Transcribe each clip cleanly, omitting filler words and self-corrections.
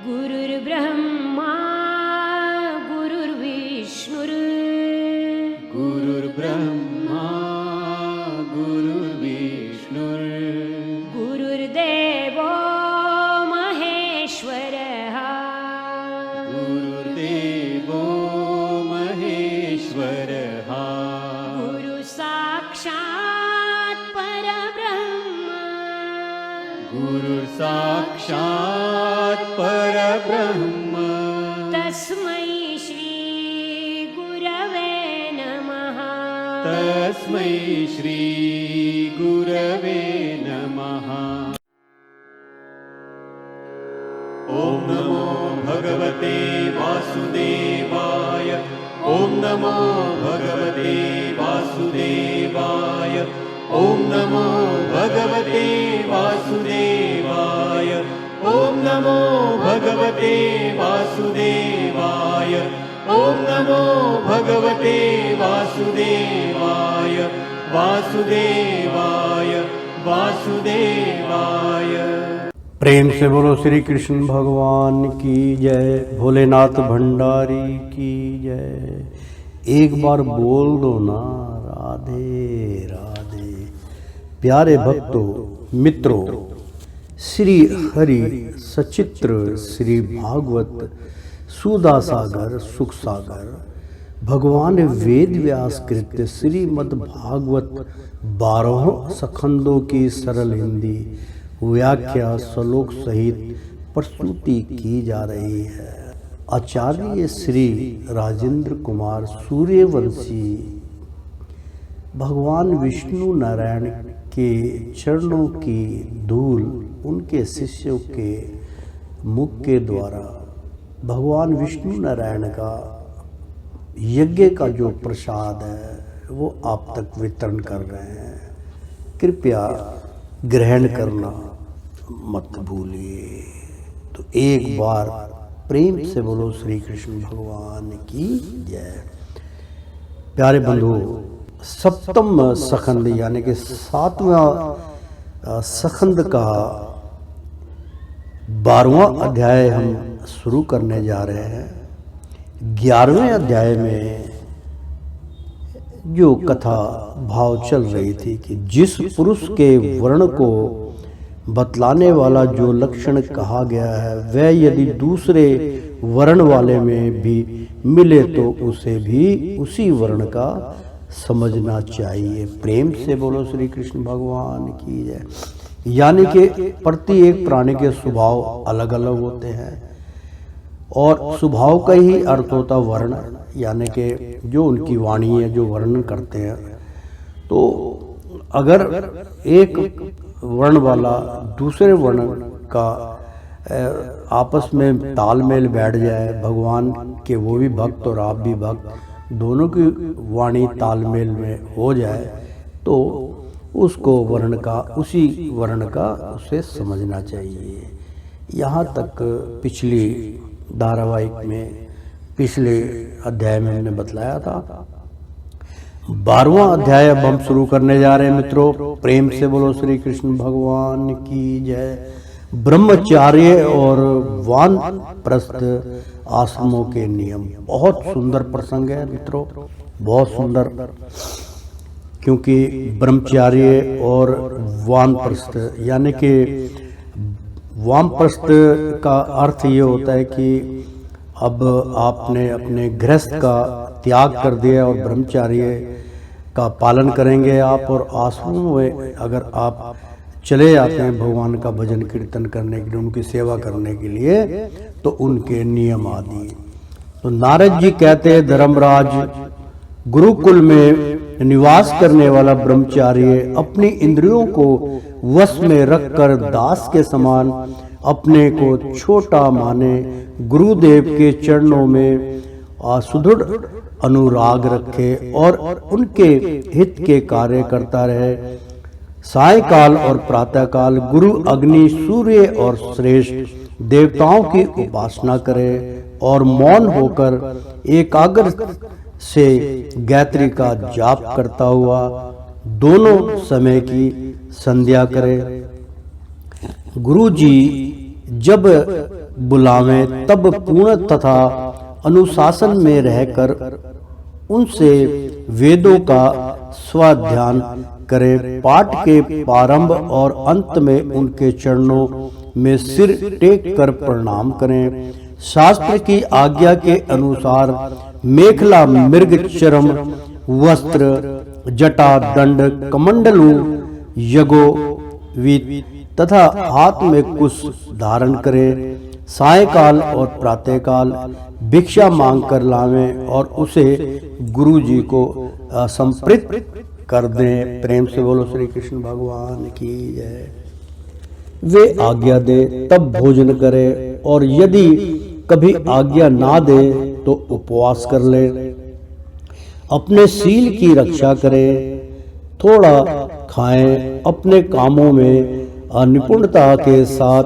गुरुर्ब्रह्मा गुरुर्विष्णुर् गुरुर्ब्रह्मा गुरुर्विष्णुर् गुरुर्देवो महेश्वरः गुरुर्देवो महेश्वरः गुरुसाक्षात् परब्रह्म गुरुर्साक्षात् परब्रह्म तस्मै श्री गुरवे नमः तस्मै श्री गुरवे नमः। ॐ नमो भगवते वासुदेवाय ॐ नमो भगवते वासुदेवाय ॐ नमो भगवते वासुदेवाय ॐ नमो भगवते वासुदेवाय ॐ नमो भगवते वासुदेवाय वासुदेवाय वासुदेवाय। प्रेम से बोलो श्री कृष्ण भगवान की जय, भोलेनाथ भंडारी की जय। एक बार बोल दो ना राधे राधे। प्यारे भक्तों मित्रों, श्री हरि सचित्र श्री भागवत सुधा सागर सुख सागर भगवान वेद व्यास कृत श्रीमद् भागवत 12 स्कंदों की सरल हिंदी व्याख्या श्लोक सहित प्रस्तुति की जा रही है। आचार्य श्री राजेंद्र कुमार सूर्यवंशी भगवान विष्णु नारायण के चरणों की धूल उनके शिष्यों के मुख के द्वारा भगवान विष्णु नारायण का यज्ञ का जो प्रसाद है वो आप तक वितरण कर रहे हैं। कृपया ग्रहण करना मत भूलिए। तो एक बार प्रेम से बोलो श्री कृष्ण भगवान की जय। प्यारे बंधु, सप्तम स्कंद यानी कि 7वां स्कंद का 12वां अध्याय हम शुरू करने जा रहे हैं। 11वें अध्याय में जो कथा भाव चल रही थी कि जिस पुरुष के वर्ण को बतलाने वाला जो लक्षण कहा गया है वह यदि दूसरे वर्ण वाले में भी मिले तो उसे भी उसी वर्ण का समझना चाहिए। प्रेम से बोलो श्री कृष्ण भगवान की जय। यानी कि प्रत्येक प्राणी के स्वभाव अलग अलग होते हैं और स्वभाव का ही अर्थ होता वर्ण, यानी कि जो उनकी वाणी है जो वर्णन करते हैं। तो अगर एक वर्ण वाला दूसरे वर्ण का आपस में तालमेल बैठ जाए, भगवान के वो भी भक्त और आप भी भक्त, दोनों की वाणी तालमेल में हो जाए तो उसको वर्ण का उसी वर्ण का उसे समझना चाहिए। यहाँ तक पिछली धारावाहिक में पिछले अध्याय में हमने बतलाया था। 12वां अध्याय अब हम शुरू करने जा रहे हैं मित्रों। प्रेम से बोलो श्री कृष्ण भगवान की जय। ब्रह्मचार्य और वानप्रस्थ आश्रमों के नियम। बहुत सुंदर प्रसंग है मित्रों, बहुत सुंदर, क्योंकि ब्रह्मचार्य और वानप्रस्थ यानी कि वानप्रस्थ का अर्थ ये होता है कि अब आपने अपने गृहस्थ का त्याग कर दिया और ब्रह्मचार्य का पालन करेंगे आप। और आश्रम में अगर आप चले जाते हैं भगवान का भजन कीर्तन करने के लिए, उनकी सेवा करने के लिए, तो उनके नियम आदि। तो नारद जी कहते हैं, धर्मराज, गुरुकुल में निवास करने वाला ब्रह्मचार्य अपनी इंद्रियों को वश में रखकर दास के समान अपने को छोटा माने, गुरुदेव के चरणों में सुदृढ़ अनुराग रखे और उनके हित के कार्य करता रहे। सायकाल और प्रातःकाल गुरु, अग्नि, सूर्य और श्रेष्ठ देवताओं की उपासना करे और मौन होकर एकाग्र से गायत्री का जाप करता हुआ दोनों समय की संध्या करे। गुरु जी जब बुलावें तब पूर्ण तथा अनुशासन में रहकर उनसे वेदों का स्वाध्यान करें। पाठ के प्रारंभ और अंत में उनके चरणों में सिर टेक कर प्रणाम करें। शास्त्र की आज्ञा के अनुसार मेखला, मृग चरम वस्त्र, जटा, दंड, कमंडलू, यगोवीत तथा हाथ में कुश धारण करें। सायंकाल और प्रातःकाल भिक्षा मांग कर लावें और उसे गुरु जी को संप्रीत कर दें। प्रेम से बोलो श्री कृष्ण भगवान की जय। वे आज्ञा दे तब भोजन करें और यदि कभी आज्ञा ना दे तो उपवास कर ले। अपने शील की रक्षा करें, थोड़ा खाएं, अपने कामों में निपुणता के साथ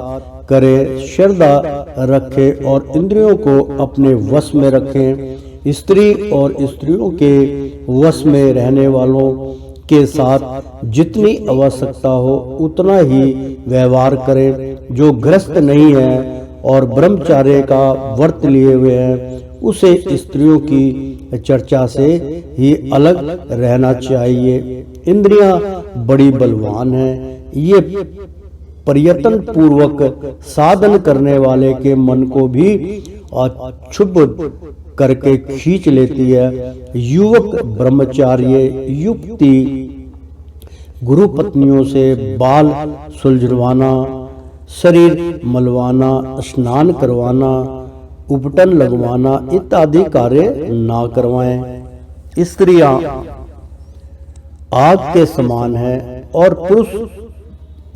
करें, श्रद्धा रखें और इंद्रियों को अपने वश में रखें। स्त्री और स्त्रियों के वश में रहने वालों के साथ जितनी आवश्यकता हो उतना ही व्यवहार करें। जो ग्रस्त नहीं है और ब्रह्मचार्य का व्रत लिए हुए हैं उसे स्त्रियों की चर्चा से ही अलग रहना चाहिए। इंद्रियां बड़ी बलवान हैं, ये प्रयत्न पूर्वक साधन करने वाले के मन को भी क्षुभ करके खींच लेती है। युवक ब्रह्मचार्य युक्ति गुरु पत्नियों से बाल सुलझवाना, शरीर मलवाना, स्नान करवाना, उपटन लगवाना इत्यादि कार्य ना करवाएं। स्त्रियां आग के समान है और पुरुष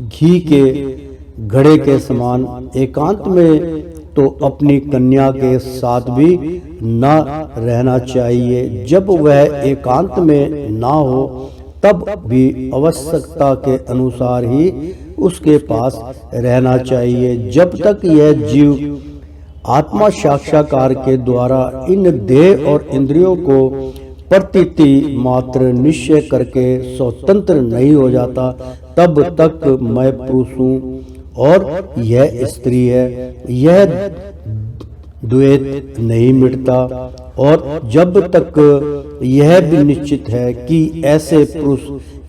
घी के घड़े के समान। एकांत में तो अपनी कन्या के साथ भी न रहना चाहिए। जब वह एकांत में ना हो तब भी आवश्यकता के अनुसार ही उसके पास रहना चाहिए। जब तक यह जीव आत्मा साक्षात्कार के द्वारा इन देह और इंद्रियों को प्रतीति मात्र निश्चय करके स्वतंत्र नहीं हो जाता तब तक मैं पुरुष हूँ और यह स्त्री है, यह द्वैत नहीं मिटता। और जब तक यह भी निश्चित है कि ऐसे पुरुष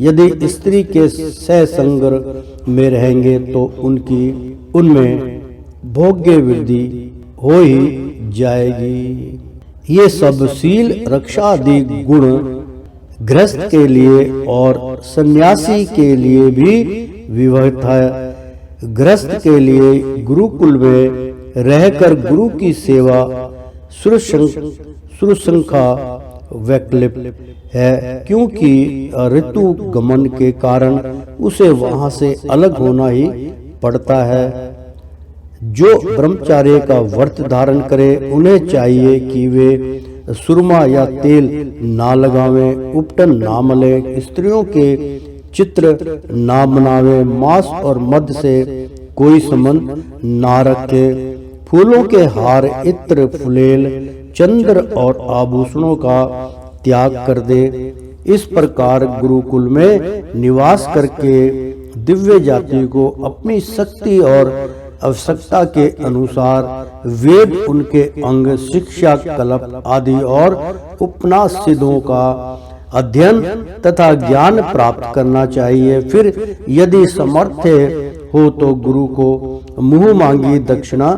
यदि स्त्री के सहसंग में रहेंगे तो उनमें भोग्य वृद्धि हो ही जाएगी। ये सब शील रक्षा आदि गुण गृहस्थ के लिए और सन्यासी के लिए भी विवहित है। गृहस्थ के लिए गुरुकुल में रहकर गुरु की सेवा शुश्रूषा वैकल्पिक है, क्योंकि ऋतु गमन के कारण उसे वहां से अलग होना ही पड़ता है। जो ब्रह्मचार्य का व्रत धारण करे उन्हें चाहिए कि वे सुरमा या तेल ना लगावें, उपटन ना मले, स्त्रियों के चित्र ना बनावे, मांस और मद से कोई संबंध ना रखे, फूलों के हार, इत्र, फुलेल, चंद्र और आभूषणों का त्याग कर दे। इस प्रकार गुरुकुल में निवास करके दिव्य जाति को अपनी शक्ति और आवश्यकता के अनुसार वेद, उनके अंग, शिक्षा, कल्प आदि और उपन्यास सिद्धों का अध्ययन तथा ज्ञान प्राप्त करना चाहिए। फिर यदि समर्थ हो तो गुरु को मुंह मांगी दक्षिणा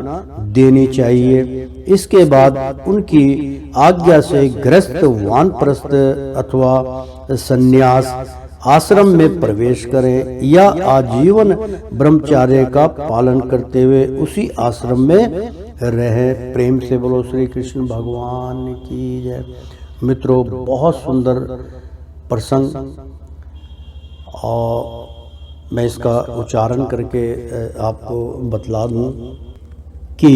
देनी चाहिए। इसके बाद उनकी आज्ञा से गृहस्थ, वानप्रस्थ अथवा सन्यास आश्रम में प्रवेश करें या आजीवन ब्रह्मचार्य का पालन करते हुए उसी आश्रम में रहें। प्रेम से बोलो श्री कृष्ण भगवान की जय। मित्रों, बहुत सुंदर प्रसंग, और मैं इसका उच्चारण करके आपको बतला दूं कि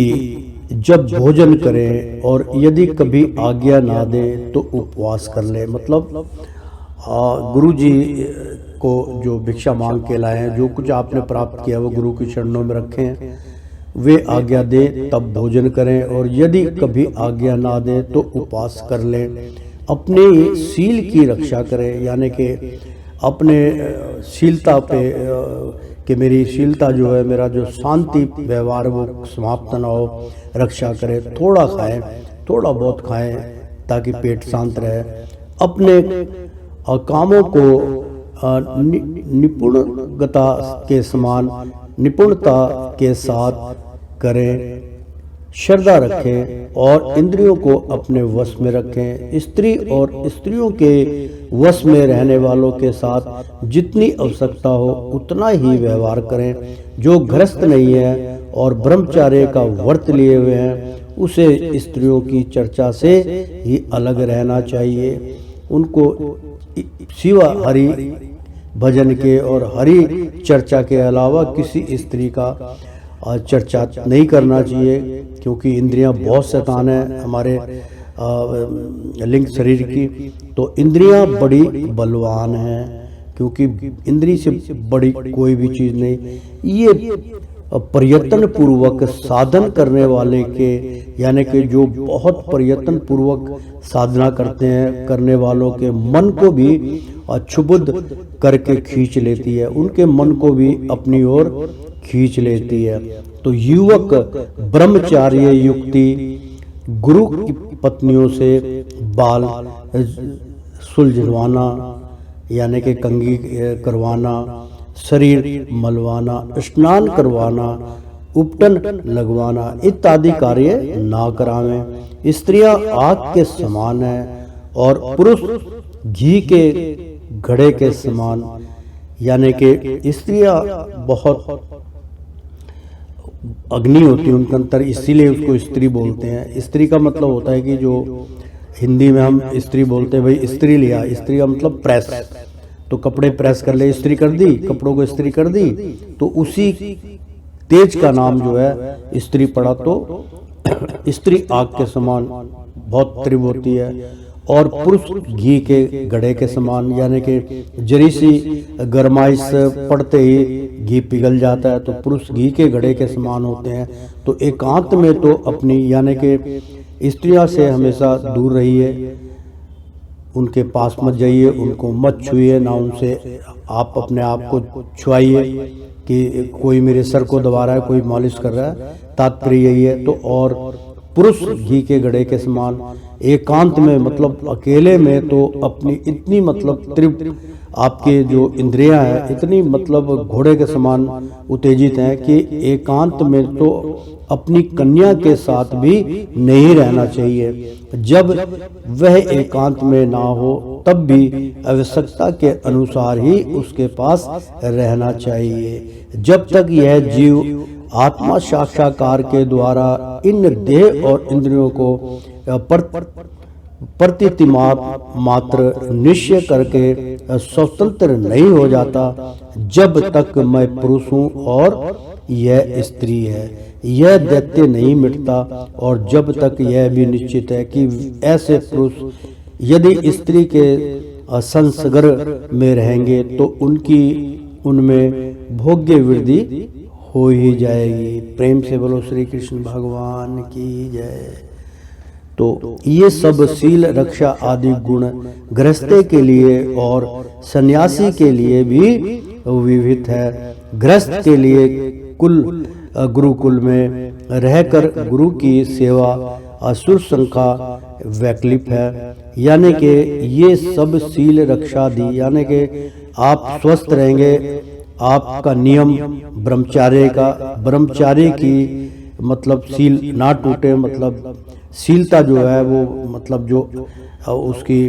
जब भोजन करें और यदि कभी आज्ञा ना दे तो उपवास कर ले। मतलब गुरु जी को जो भिक्षा मांग के लाए हैं, जो कुछ आपने प्राप्त किया वो गुरु के चरणों में रखें, वे आज्ञा दे तब भोजन करें और यदि कभी आज्ञा ना दे तो उपवास कर लें। अपने शील की रक्षा करें, यानी कि अपने शीलता पे कि मेरी शीलता जो है, मेरा जो शांति व्यवहार वो समाप्त ना हो, रक्षा करे। थोड़ा खाएं, थोड़ा बहुत खाएं ताकि पेट शांत रहे। अपने कामों को निपुणता के साथ करें, श्रद्धा रखें और इंद्रियों को अपने वश में रखें। स्त्री और स्त्रियों के वश में रहने वालों के साथ जितनी आवश्यकता हो उतना ही व्यवहार करें। जो गृहस्थ नहीं है और ब्रह्मचार्य का व्रत लिए हुए हैं उसे स्त्रियों की चर्चा से ही अलग रहना चाहिए। उनको सिवा हरि भजन के और हरि चर्चा के अलावा किसी स्त्री का चर्चा नहीं करना चाहिए, क्योंकि इंद्रियां बहुत शैतान है हमारे लिंग शरीर की। तो इंद्रियां बड़ी बलवान हैं, क्योंकि इंद्री से बड़ी कोई भी चीज़ नहीं। ये प्रयत्न पूर्वक साधन करने वाले के, यानी कि जो बहुत प्रयत्न पूर्वक साधना करते हैं, करने वालों के मन को भी क्षुब्ध करके खींच लेती है, उनके मन को भी अपनी ओर खींच लेती है। तो युवक ब्रह्मचार्य युक्ति, गुरु की पत्नियों से बाल सुलझवाना यानी कि कंघी करवाना, शरीर मलवाना, स्नान करवाना, उपटन लगवाना इत्यादि कार्य ना करावें। स्त्रियां आग के समान है और पुरुष घी के घड़े के समान, यानी कि स्त्रियां बहुत अग्नि होती है उनके अंदर, इसीलिए उसको स्त्री बोलते हैं। स्त्री का मतलब होता है कि जो हिंदी में हम स्त्री बोलते हैं, भाई स्त्री लिया, स्त्री का मतलब प्रेस, तो कपड़े प्रेस कर ले, इस्त्री कर दी, कपड़ों को इस्त्री कर दी, तो उसी तेज का नाम जो है स्त्री पड़ा। तो स्त्री आग के समान बहुत तीव्र होती है और पुरुष घी के घड़े के समान, यानी कि जरी सी गरमाइश पड़ते ही घी पिघल जाता है, तो पुरुष घी के घड़े के समान होते हैं। तो एकांत में तो अपनी, यानी कि स्त्रियों से हमेशा दूर रहिए, उनके पास मत जाइए, उनको मत छुइए, ना उनसे आप अपने आप को छुआइए कि कोई मेरे सर को दबा रहा है, कोई मालिश कर रहा है, तात्पर्य यही है। तो और पुरुष घी के घड़े के समान, एकांत में मतलब अकेले में तो अपनी इतनी मतलब तीव्र आपके जो इंद्रियां हैं इतनी मतलब घोड़े के समान उत्तेजित हैं कि एकांत में तो अपनी कन्या के साथ भी नहीं रहना चाहिए। जब वह एकांत में ना हो तब भी आवश्यकता के अनुसार ही उसके पास रहना चाहिए। जब तक यह जीव आत्मा साक्षात्कार के द्वारा इन देह और इंद्रियों को प्रतिति मात्र निश्चय करके स्वतंत्र नहीं हो जाता, जब तक मैं पुरुष हूँ और यह स्त्री है, यह दैत्य नहीं मिटता। और जब तक यह भी निश्चित है कि ऐसे पुरुष यदि स्त्री के संसर्ग में रहेंगे तो उनमें भोग्य वृद्धि हो ही जाएगी। प्रेम से बोलो श्री कृष्ण भगवान की जय। तो ये सब शील रक्षा आदि गुण गृहस्थी के लिए और सन्यासी के लिए भी विविध है। गृहस्थ के लिए गुरुकुल में रहकर गुरु की सेवा असुर संख्या वैकल्पिक है, यानी कि ये सब शील रक्षा दी, यानी कि आप स्वस्थ रहेंगे। आपका नियम ब्रह्मचार्य की मतलब शील ना टूटे, मतलब शीलता जो है वो मतलब जो उसकी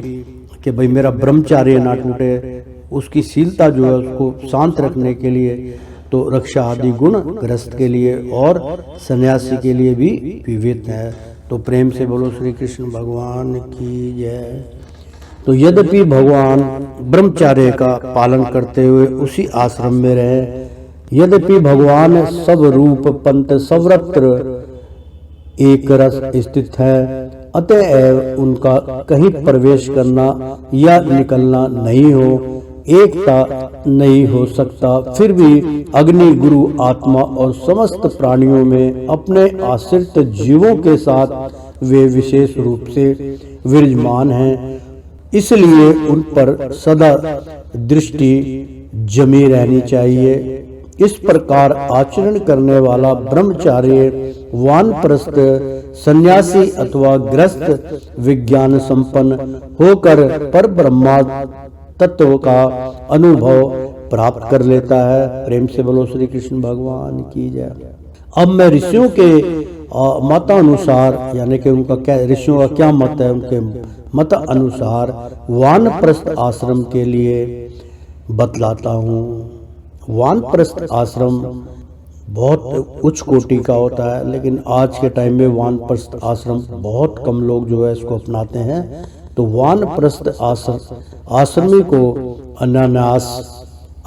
कि भाई मेरा ब्रह्मचार्य ना टूटे, उसकी शीलता जो है उसको शांत रखने के लिए तो रक्षा आदि गुण गृहस्थ के लिए और सन्यासी के लिए भी विविध है। तो प्रेम से बोलो श्री कृष्ण भगवान की जय। तो यद्यपि भगवान ब्रह्मचार्य का पालन करते हुए उसी आश्रम में रहे, यद्यपि भगवान सब रूप पंथ सर्वत्र एक रस स्थित है, अतएव उनका कहीं प्रवेश करना या निकलना नहीं हो, एकता नहीं हो सकता। फिर भी अग्नि गुरु आत्मा और समस्त प्राणियों में अपने आश्रित जीवों के साथ वे विशेष रूप से विराजमान हैं, इसलिए उन पर सदा दृष्टि जमी रहनी चाहिए। इस प्रकार आचरण करने वाला ब्रह्मचारी, वानप्रस्थ, सन्यासी अथवा गृहस्थ विज्ञान संपन्न होकर पर ब्रह्मा तत्व का अनुभव प्राप्त कर लेता है। प्रेम से बोलो श्री कृष्ण भगवान की जय। अब मैं ऋषियों के मतानुसार, यानी कि उनका क्या, ऋषियों का क्या मत है, उनके मत अनुसार वानप्रस्थ आश्रम के लिए बतलाता हूँ। वानप्रस्थ आश्रम बहुत उच्च कोटि का होता है, लेकिन आज के टाइम में वानप्रस्थ आश्रम बहुत कम लोग जो है इसको अपनाते हैं। तो वानप्रस्थ आश्रमी को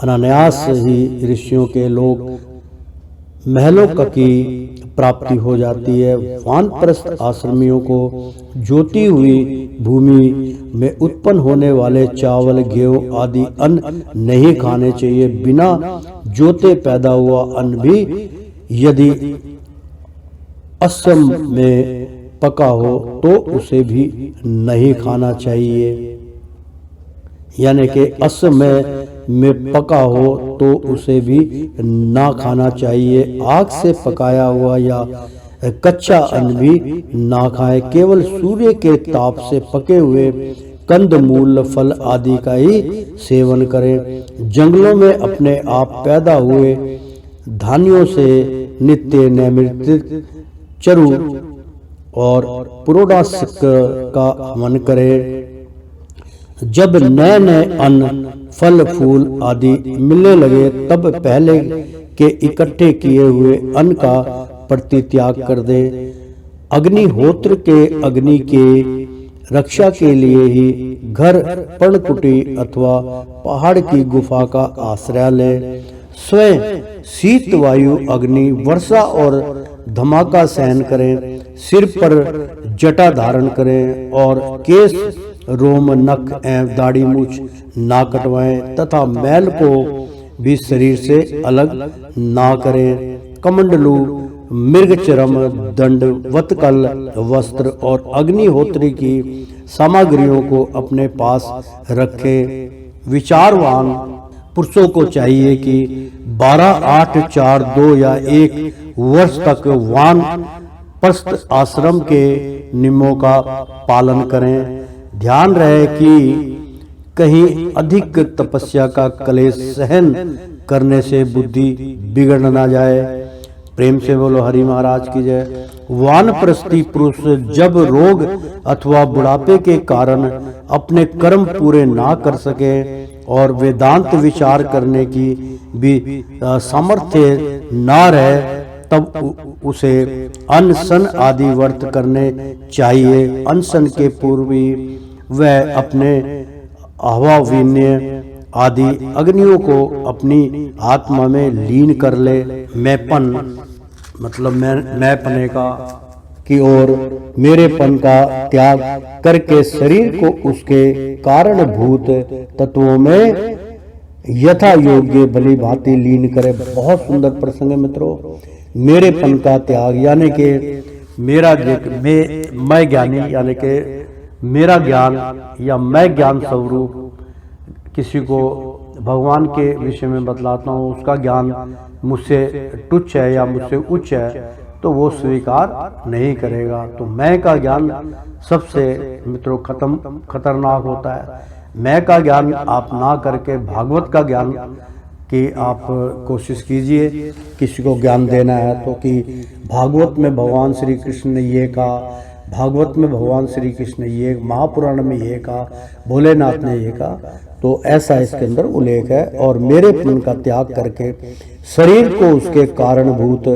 अनायास ही ऋषियों के लोग महलों की प्राप्ति हो जाती है। वानप्रस्थ आश्रमियों को जोती हुई भूमि में उत्पन्न होने वाले चावल, गेहूं आदि अन्न नहीं खाने चाहिए। बिना जोते पैदा हुआ अन्न भी यदि असम में पका हो तो उसे भी नहीं खाना चाहिए, यानी कि असम में पका हो तो उसे भी ना खाना चाहिए। आग से पकाया हुआ या कच्चा अन्न भी ना खाएं। केवल सूर्य के ताप से पके हुए कंद मूल फल आदि का ही सेवन करें। जंगलों में अपने आप पैदा हुए धान्यों से नित्य नैमित्तिक चरु और पुरोडासिक का हवन करें। जब नए नए अन्न, फल, फूल आदि मिलने लगे तब पहले के इकट्ठे किए हुए अन्न का परित्याग कर दे। अग्निहोत्र के अग्नि के रक्षा के लिए ही घर, पर्णकुटी अथवा पहाड़ की गुफा का आश्रय ले। स्वयं शीत, वायु, अग्नि, वर्षा और धमाका सहन करें। सिर पर जटा धारण करें और केश, रोम, नख एवं दाढ़ी मूछ ना कटवाएं तथा मैल को भी शरीर से अलग ना करें। कमंडलू, मृगचरम, दंड, वत्कल, वस्त्र और अग्निहोत्री की सामग्रियों को अपने पास रखें। विचारवान पुरुषों को चाहिए कि 12, 8, 4, 2 या 1 वर्ष तक वानप्रस्थ आश्रम के नियमों का पालन करें। ध्यान रहे कि कहीं अधिक तपस्या का क्लेश सहन करने से बुद्धि बिगड़ ना जाए। प्रेम से बोलो हरि महाराज की जय। वानप्रस्थी पुरुष जब रोग अथवा बुढ़ापे के कारण अपने कर्म पूरे ना कर सके और वेदांत विचार करने की भी सामर्थ्य ना रहे तब उसे अनशन आदि व्रत करने चाहिए। अनशन के पूर्व वह अपने आह्वावीन्य आदि अग्नियों को अपनी आत्मा में लीन कर ले। मैंपन मतलब मैंपने का की ओर मेरेपन का त्याग करके शरीर को उसके कारणभूत तत्वों में यथा योग्य भली भांति लीन करे। बहुत सुंदर प्रसंग है मित्रों। मेरेपन का त्याग यानी कि मैं ज्ञानी, यानी कि मेरा ज्ञान या मैं ज्ञान स्वरूप किसी को भगवान के विषय में बतलाता हूँ, उसका ज्ञान मुझसे तुच्छ है या मुझसे उच्च है तो वो स्वीकार नहीं करेगा। तो मैं का ज्ञान सबसे मित्रों खतरनाक होता है। मैं का ज्ञान आप ना करके भागवत का ज्ञान की आप कोशिश कीजिए किसी को ज्ञान देना है तो, कि भागवत में भगवान श्री कृष्ण ने ये कहा, भागवत में भगवान श्री कृष्ण ने ये, महापुराण में ये कहा, भोलेनाथ ने ये कहा, तो ऐसा इसके अंदर उल्लेख है। और मेरे मन का त्याग करके शरीर को उसके कारणभूत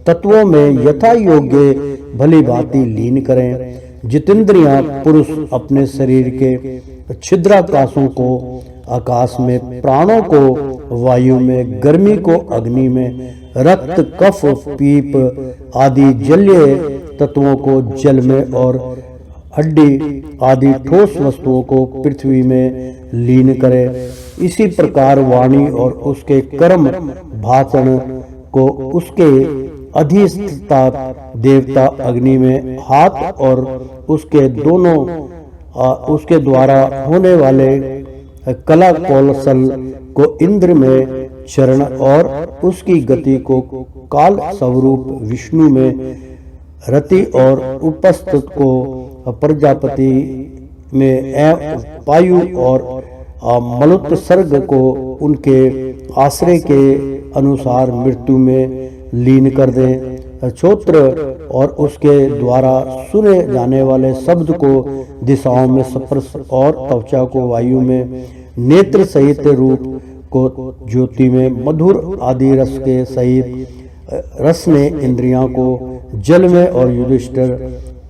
तत्वों में यथा योग्य भली भांति लीन करें। जितेंद्रियां पुरुष अपने शरीर के छिद्राकाशों को आकाश में, प्राणों को वायु में, गर्मी को अग्नि में, रक्त, कफ, पीप आदि जलीय तत्वों को जल में और हड्डी आदि ठोस वस्तुओं को पृथ्वी में लीन करे। इसी प्रकार वाणी और उसके कर्म भाषण को उसके अधिष्ठता देवता अग्नि में, हाथ और उसके दोनों उसके द्वारा होने वाले कला कौशल को इंद्र में, चरण और उसकी गति को काल स्वरूप विष्णु में रति और उपस्थित को प्रजापति में वायु और मलोत्सर्ग को उनके आश्रय के अनुसार मृत्यु में लीन कर दें। श्रोत्र और उसके द्वारा सुने जाने वाले शब्द को दिशाओं में स्पर्श और त्वचा को वायु में, नेत्र सहित रूप को ज्योति में, मधुर आदि रस के सहित रस ने इंद्रियां को जल में और युधिष्ठिर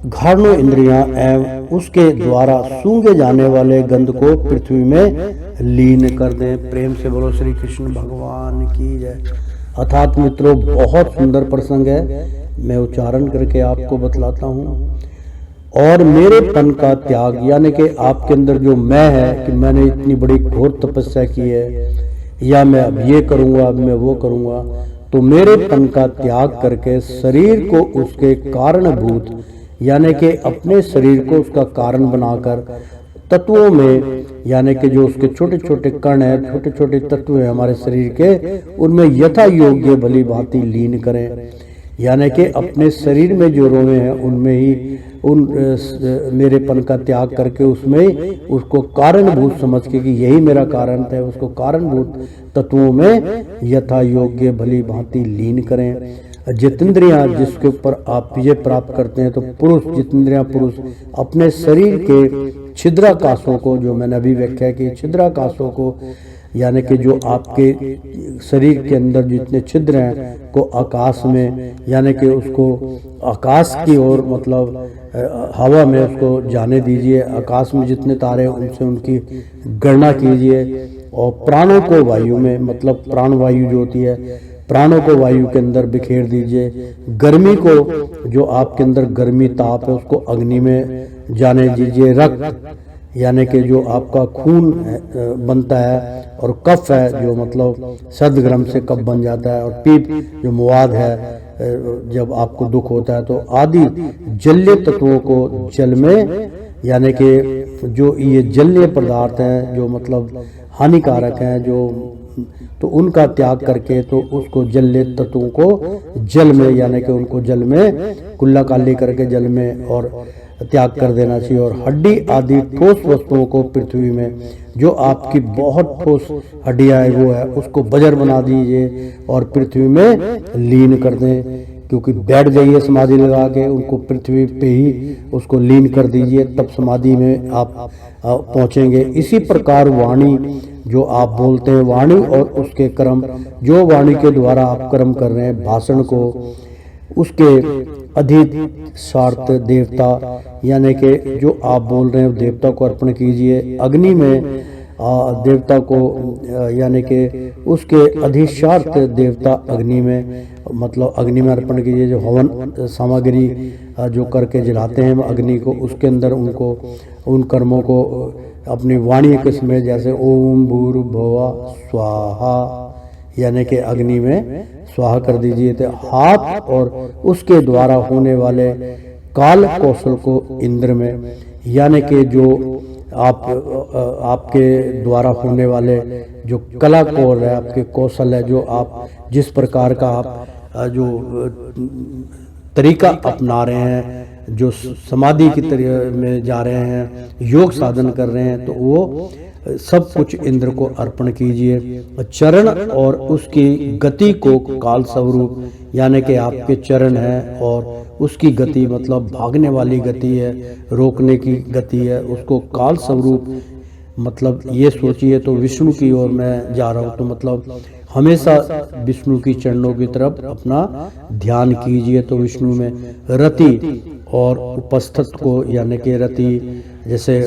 घारणो इंद्रियां एवं उसके द्वारा सूंघे जाने वाले गंध को पृथ्वी में लीन कर दें। प्रेम से बोलो श्री कृष्ण भगवान की जय। अर्थात मित्रों, बहुत सुंदर प्रसंग है, मैं उच्चारण करके आपको बतलाता हूँ। और मेरे पन का त्याग, यानी कि आपके अंदर जो मैं है कि मैंने इतनी बड़ी घोर तपस्या की है, या मैं अब ये करूँगा, अब मैं वो करूँगा, तो मेरे पन का त्याग करके शरीर को उसके कारणभूत, यानी कि अपने शरीर को उसका कारण बनाकर तत्वों में, यानी कि जो उसके छोटे छोटे कण हैं, छोटे छोटे तत्व हैं हमारे शरीर के, उनमें यथा योग्य भली भांति लीन करें। यानी कि अपने शरीर में जो रोए हैं उनमें ही मेरेपन का त्याग करके उसमें उसको कारणभूत समझ के कि यही मेरा कारण था, उसको कारणभूत तत्वों में यथा योग्य भली भांति लीन करें। जितेंद्रियां जिसके ऊपर आप विजय प्राप्त करते हैं, तो पुरुष, जितेंद्रियां पुरुष अपने शरीर के छिद्राकाशों को, जो मैंने अभी व्याख्या की, छिद्राकाशों को, यानी कि जो आपके शरीर के अंदर जितने छिद्र हैं को आकाश में, यानी कि उसको आकाश की ओर, मतलब हवा में उसको जाने दीजिए। आकाश में जितने तारे हैं उनसे उनकी गणना कीजिए। और प्राणों को वायु में, मतलब प्राण वायु जो होती है, प्राणों को वायु के अंदर बिखेर दीजिए। गर्मी को, जो आपके अंदर गर्मी ताप है, उसको अग्नि में जाने दीजिए। रक्त, यानी कि जो आपका खून बनता है, और कफ है जो मतलब सदगर्म से कफ बन जाता है, और पीप जो मुआद है जब आपको दुख होता है, तो आदि जलीय तत्वों को जल में, यानी कि जो ये जलीय पदार्थ हैं जो मतलब हानिकारक हैं, जो तो उनका त्याग करके तो उसको जलीय तत्वों को जल में, यानी कि उनको जल में कुल्ला काली करके जल में और त्याग कर देना चाहिए। और हड्डी आदि ठोस वस्तुओं को पृथ्वी में, जो आपकी बहुत ठोस हड्डियां है वो है, उसको बजर बना दीजिए और पृथ्वी में लीन कर दें। क्योंकि बैठ गई है समाधि लगा के, उनको पृथ्वी पे ही उसको लीन कर दीजिए, तब समाधि में आप पहुंचेंगे। इसी प्रकार वाणी, जो आप बोलते हैं, वाणी और उसके कर्म, जो वाणी के द्वारा आप कर्म कर रहे हैं, भाषण को, उसके अधिक स्वार्थ देवता, यानी कि जो आप बोल रहे हैं देवता को अर्पण कीजिए। अग्नि में देवता को, यानी कि उसके अधिशार्थ देवता अग्नि में, मतलब अग्नि में अर्पण कीजिए। जो हवन सामग्री जो करके जलाते हैं अग्नि को, उसके अंदर उनको, उन कर्मों को अपनी वाणी के समय, जैसे ओम भूर्भुवः स्वाहा, यानी कि अग्नि में स्वाहा कर दीजिए। तो हाथ और उसके द्वारा होने वाले काल कौशल को इंद्र में, यानी कि जो आपके द्वारा होने वाले जो कला कौशल है, आपके कौशल है, जो आप जिस प्रकार का आप जो तरीका अपना रहे हैं, जो समाधि की तरह में जा रहे हैं, योग साधन कर रहे हैं, तो वो सब कुछ इंद्र को अर्पण कीजिए। चरण और उसकी गति को काल स्वरूप, यानी कि आपके चरण है और उसकी गति मतलब भागने वाली गति है, रोकने की गति है, उसको काल स्वरूप, मतलब ये सोचिए तो विष्णु की ओर मैं जा रहा हूँ, तो मतलब हमेशा विष्णु की चरणों की तरफ अपना ध्यान कीजिए। तो विष्णु में रति और उपस्थित को, यानी कि रति, जैसे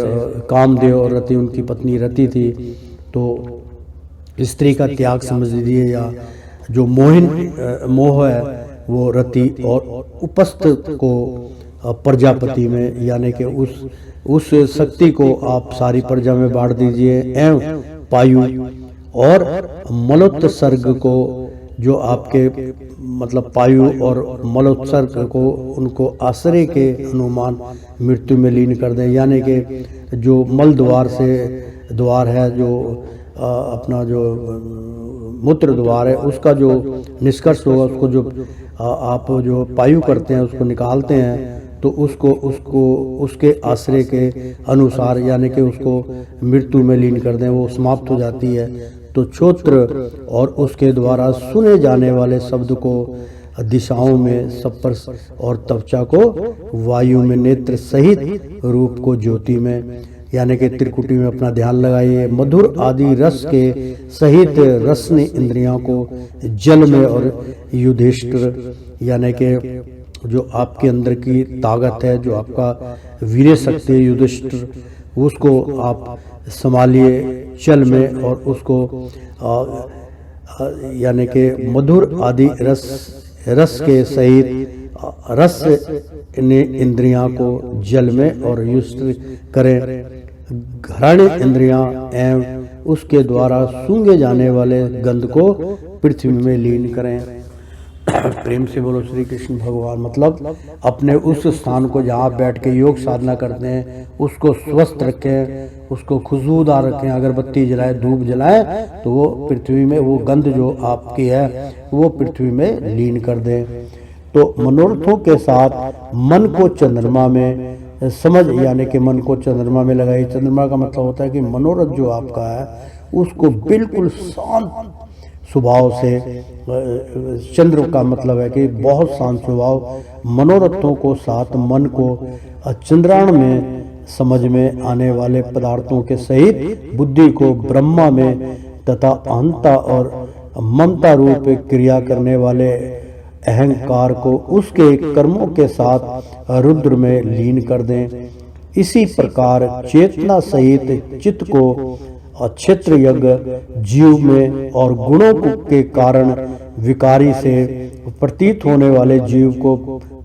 कामदेव और रति, उनकी पत्नी रति थी, तो स्त्री का त्याग समझ लीजिए, या जो मोह है वो रति, और उपस्थित को प्रजापति में, यानी कि उस शक्ति को आप सारी प्रजा में बांट दीजिए। एवं पायु और मलोत्सर्ग को, जो आपके मतलब पायु और मलोत्सर्ग को, उनको आश्रय के अनुमान मृत्यु में लीन कर दें। यानी कि जो मल द्वार से द्वार है, जो अपना जो मूत्र द्वार है उसका जो निष्कर्ष होगा, उसको जो आप जो पायु करते हैं उसको निकालते हैं, तो उसको उसके आश्रय के अनुसार यानी कि उसको मृत्यु में लीन कर दें, वो समाप्त हो जाती है। तो चोत्र और उसके द्वारा सुने जाने वाले शब्द को दिशाओं में सपर्श और त्वचा को वायु में नेत्र सहित रूप को ज्योति में यानी कि त्रिकुटी में अपना ध्यान लगाइए। मधुर आदि रस के सहित रसने इंद्रियों को जल में और युधिष्ठिर यानी कि जो आपके अंदर की ताकत है, जो आपका वीर्य शक्ति है युधिष्ठिर, उसको आप संभालिए जल में और उसको यानी कि मधुर आदि रस के सहित रस इंद्रियां को जल में और युष्ट करें। घृण्य इंद्रियां एवं उसके द्वारा सूंघे जाने वाले गंध को पृथ्वी में लीन करें। प्रेम से बोलो श्री कृष्ण भगवान। मतलब अपने उस स्थान को जहाँ बैठ के योग साधना करते हैं उसको स्वस्थ रखें, उसको खुशबूदार रखें, अगरबत्ती जलाए, धूप जलाएं, तो वो पृथ्वी में वो गंध जो आपकी है वो पृथ्वी में लीन कर दें। तो मनोरथों के साथ मन को चंद्रमा में समझ यानी कि मन को चंद्रमा में लगाइए। चंद्रमा का मतलब होता है कि मनोरथ जो आपका है उसको बिल्कुल शांत स्वभाव से, चंद्र का मतलब है कि बहुत शांत स्वभाव, मनोरथों को साथ मन को चंद्रायण में समझ में आने वाले पदार्थों के सहित बुद्धि को ब्रह्मा में तथा अहंता और ममता रूप क्रिया करने वाले अहंकार को उसके कर्मों के साथ रुद्र में लीन कर दें। इसी प्रकार चेतना सहित चित्त को क्षेत्र यज्ञ जीव में और गुणों के कारण विकारी से प्रतीत होने वाले जीव को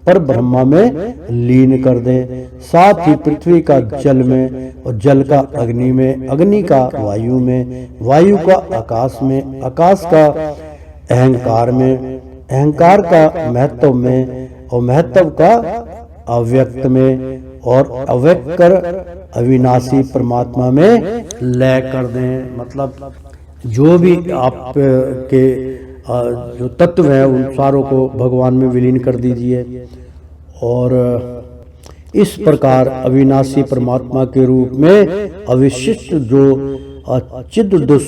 पर ब्रह्मा में लीन कर दें। साथ ही पृथ्वी का जल में और जल का अग्नि में, अग्नि का वायु में, वायु का आकाश में, आकाश का अहंकार में, अहंकार का महत्व में और महत्व का अव्यक्त में और अव्यक्त कर अविनाशी परमात्मा में लय कर दें। मतलब जो भी आप के जो तत्व हैं उन सारों को भगवान में विलीन कर दीजिए और इस प्रकार अविनाशी परमात्मा के रूप में अविशिष्ट जो चिद्र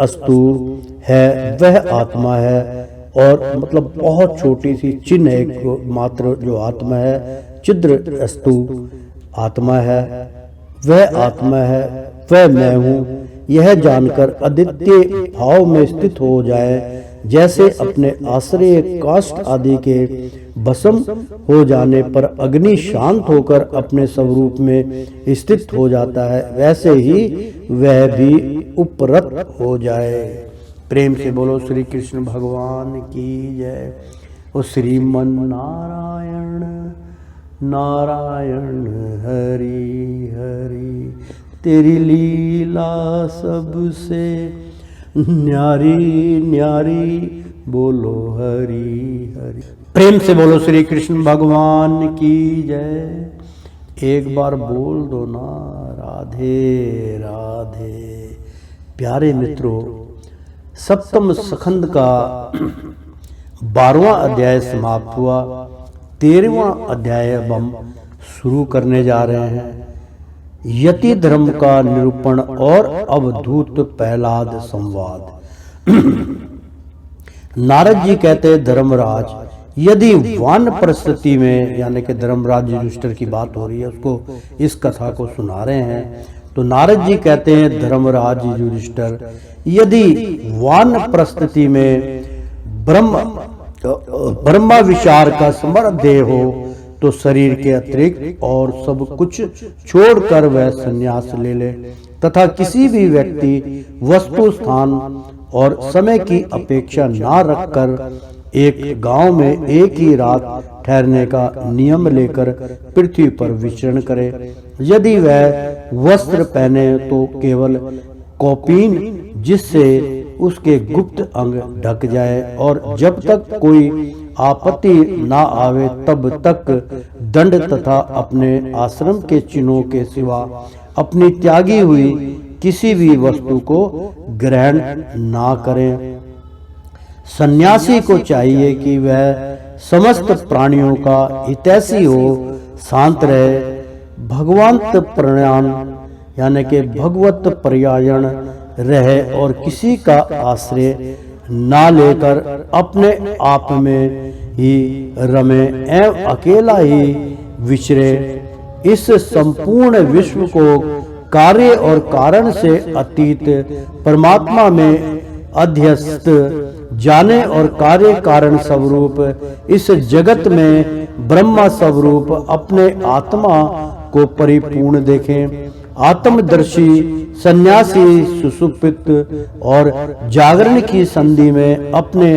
अस्तु है वह आत्मा है। और मतलब बहुत छोटी सी चिन्ह एक मात्र जो आत्मा है, चिद्र अस्तु आत्मा है, वह आत्मा है, वह मैं हूँ। यह जानकर अद्वितीय भाव में स्थित हो जाए, जैसे अपने आश्रय काष्ठ आदि के भस्म हो जाने पर अग्नि शांत होकर अपने स्वरूप में स्थित हो जाता है, वैसे ही वह भी उपरत हो जाए। प्रेम से बोलो श्री कृष्ण भगवान की जय। ओ श्रीमन नारायण नारायण हरि हरि, तेरी लीला सबसे न्यारी न्यारी, बोलो हरि हरि। प्रेम से बोलो श्री कृष्ण भगवान की जय। एक बार बोल दो ना राधे राधे। प्यारे मित्रों, सप्तम स्कंद का 12वां अध्याय समाप्त हुआ। 13वां अध्याय अब हम शुरू करने जा रहे हैं। यति धर्म का निरूपण और अवधूत प्रहलाद संवाद। नारद जी कहते धर्मराज, यदि वान परिस्थिति में यानी कि धर्मराज युधिष्ठिर की बात हो रही है, उसको इस कथा को सुना रहे हैं। तो नारद जी कहते हैं धर्मराज युधिष्ठिर, यदि वान परिस्थिति में ब्रह्मा विचार का समर्थ देह हो तो शरीर के अतिरिक्त और सब कुछ छोड़कर वह संन्यास ले ले, तथा किसी भी व्यक्ति वस्तु स्थान और समय की अपेक्षा ना रखकर एक गांव में एक ही रात ठहरने का नियम लेकर पृथ्वी पर विचरण करे। यदि वह वस्त्र पहने तो केवल कौपीन, जिससे उसके गुप्त अंग ढक जाए, और जब तक कोई आपत्ति ना आवे तब तक दंड तथा अपने आश्रम के चिन्हों के सिवा अपनी त्यागी हुई किसी भी वस्तु को ग्रहण ना करें। सन्यासी को चाहिए कि वह समस्त प्राणियों का हितैषी हो, शांत रहे, भगवंत प्रणाम यानी कि भगवत पर्यायण रहे और किसी का आश्रय ना लेकर अपने आप में ही रमे एवं अकेला ही विचरे। इस संपूर्ण विश्व को कार्य और कारण से अतीत परमात्मा में अध्यस्त जाने और कार्य कारण स्वरूप इस जगत में ब्रह्मा स्वरूप अपने आत्मा को परिपूर्ण देखें। आत्मदर्शी सन्यासी सुसुप्त और जागरण की संधि में अपने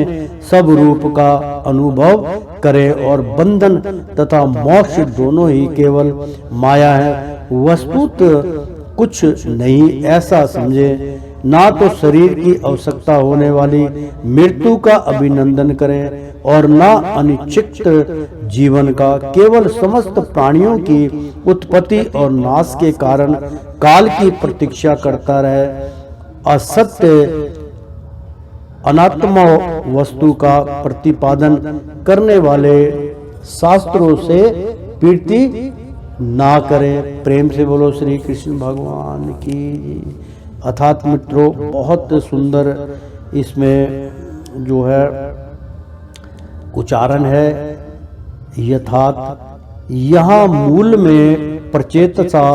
स्वरूप का अनुभव करे और बंधन तथा मोक्ष दोनों ही केवल माया है, वस्तुत कुछ नहीं ऐसा समझे। ना तो शरीर की आवश्यकता होने वाली मृत्यु का अभिनंदन करें और ना अनिश्चित जीवन का। केवल समस्त प्राणियों की उत्पत्ति और नाश के कारण काल की प्रतीक्षा करता रहे। असत्य अनात्मा वस्तु का प्रतिपादन करने वाले शास्त्रों से प्रीति ना करें। प्रेम से बोलो श्री कृष्ण भगवान की। अर्थात मित्रों, बहुत सुंदर इसमें जो है उच्चारण है। यथात यहाँ मूल में प्रचेतसा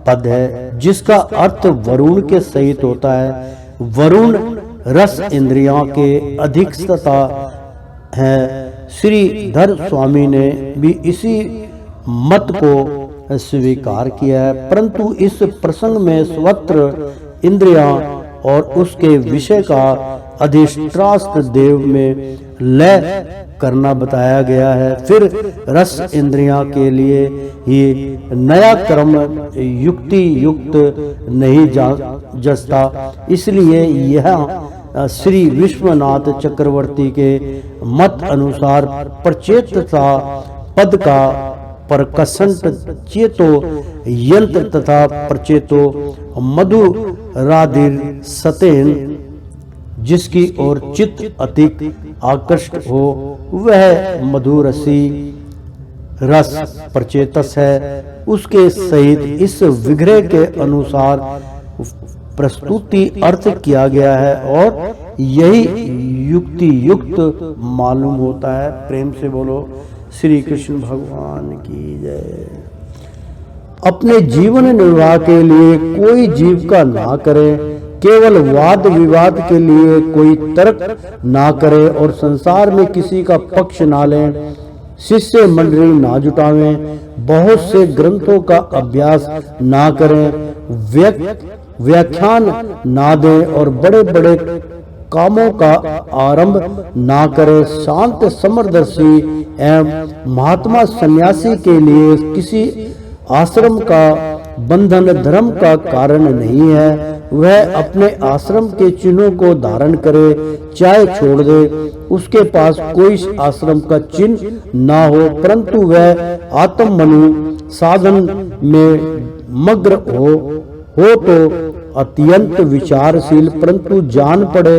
पद है जिसका अर्थ वरुण के सहित होता है। वरुण रस इंद्रियों के अधिष्ठाता है। श्रीधर स्वामी ने भी इसी मत को स्वीकार किया है, परंतु इस प्रसंग में स्वत्र इंद्रियां और उसके विषय का अधिष्ठात्र देव में लय करना बताया गया है। फिर रस इंद्रियां के लिए ही नया क्रम युक्ति युक्त नहीं जचता। इसलिए यह श्री विश्वनाथ चक्रवर्ती के मत अनुसार प्रचेतता पद का परकसंत चेतो यंत्र तथा प्रचेतो मधुरादिर सतेन जिसकी ओर चित्त अधिक आकर्षित हो वह मधुरसी रस प्रचेतस है। उसके सहित इस विग्रह के अनुसार प्रस्तुति अर्थ किया गया है और यही युक्ति युक्त मालूम होता है। प्रेम से बोलो श्री कृष्ण भगवान की जय। अपने जीवन निर्वाह के लिए कोई जीविका ना करे, केवल वाद विवाद के लिए कोई तर्क ना करे और संसार में किसी का पक्ष ना लें। शिष्य मंडली ना जुटावें, बहुत से ग्रंथों का अभ्यास ना करें, व्याख्यान ना दें और बड़े बड़े कामों का आरंभ ना करे। शांत समरदर्शी एवं महात्मा सन्यासी के लिए किसी आश्रम का बंधन धर्म का कारण नहीं है। वह अपने आश्रम के चिन्हों को धारण करे चाहे छोड़ दे। उसके पास कोई आश्रम का चिन्ह ना हो, परंतु वह आत्ममनु साधन में मग्न हो तो अत्यंत विचारशील, परंतु जान पड़े